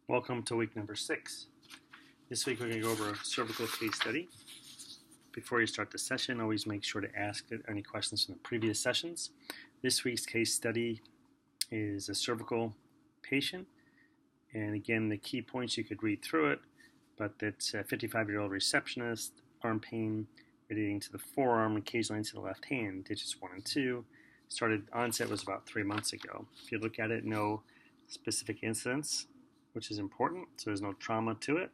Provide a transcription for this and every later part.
Welcome to week number 6. This week we're going to go over a cervical case study. Before you start the session, always make sure to ask any questions from the previous sessions. This week's case study is a cervical patient, and again the key points you could read through it, but it's a 55-year-old receptionist, arm pain radiating to the forearm, occasionally into the left hand, digits 1 and 2. Onset was about 3 months ago. If you look at it, no specific incidents, which is important, so there's no trauma to it.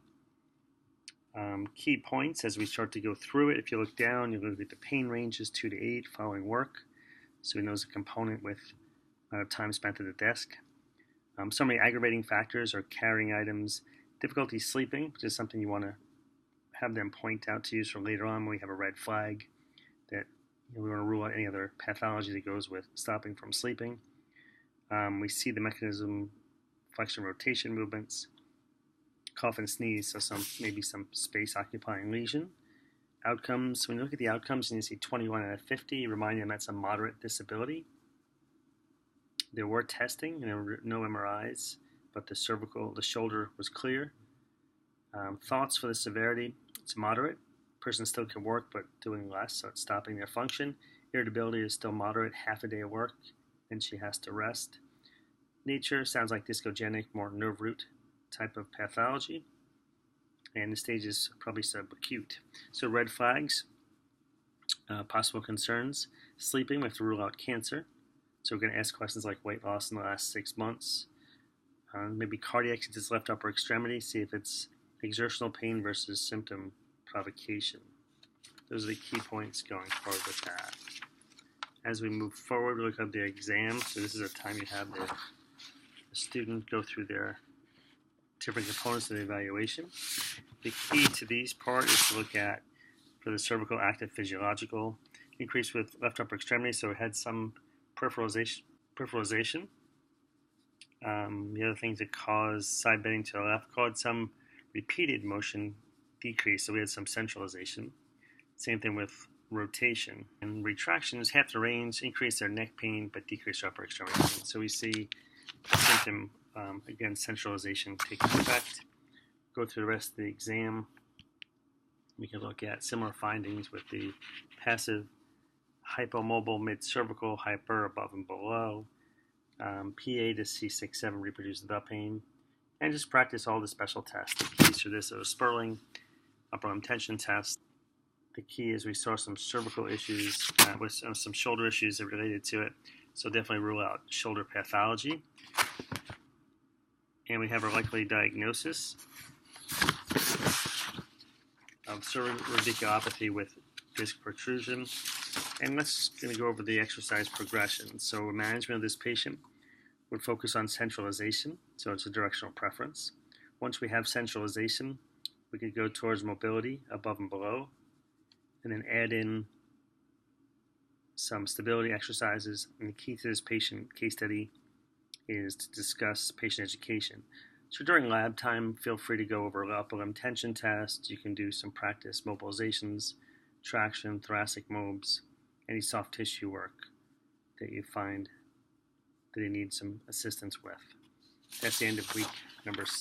Key points as we start to go through it. If you look down, you'll look at the pain ranges 2 to 8 following work. So we know it's a component with time spent at the desk. Some of the aggravating factors are carrying items, difficulty sleeping, which is something you want to have them point out to you for later on when we have a red flag that we want to rule out any other pathology that goes with stopping from sleeping. We see the mechanism, flexion rotation movements, cough and sneeze, so maybe some space occupying lesion. Outcomes, when you look at the outcomes and you see 21 out of 50, remind them that's a moderate disability. There were testing and there were no MRIs, but the shoulder was clear. Thoughts for the severity, it's moderate. Person still can work, but doing less, so it's stopping their function. Irritability is still moderate, half a day of work, then she has to rest. Nature sounds like discogenic, more nerve root type of pathology, and the stage is probably subacute. So red flags, possible concerns, sleeping, we have to rule out cancer. So we're going to ask questions like weight loss in the last 6 months, maybe cardiac since it's left upper extremity, see if it's exertional pain versus symptom provocation. Those are the key points going forward with that. As we move forward, we look at the exam. So this is a time you have the student go through their different components of the evaluation. The key to these part is to look at, for the cervical, active physiological increase with left upper extremity, so it had some peripheralization. The other things that cause side bending to the left caused some repeated motion decrease, so we had some centralization. Same thing with rotation. And retractions, half the range, increase their neck pain but decrease their upper extremity pain. So we see symptom, again, centralization taking effect. Go through the rest of the exam. We can look at similar findings with the passive hypomobile mid-cervical, hyper above and below, PA to C6-7 reproduce the pain, and just practice all the special tests. The keys for this are Sperling, upper limb tension test. The key is we saw some cervical issues with some shoulder issues that related to it, so definitely rule out shoulder pathology. And we have our likely diagnosis of cervical radiculopathy with disc protrusion. And let's going to go over the exercise progression. So management of this patient would focus on centralization, so it's a directional preference. Once we have centralization, we could go towards mobility above and below, and then add in some stability exercises. And the key to this patient case study is to discuss patient education. So during lab time, feel free to go over upper limb tension tests. You can do some practice mobilizations, traction, thoracic mobs, any soft tissue work that you find that you need some assistance with. That's the end of week number 6.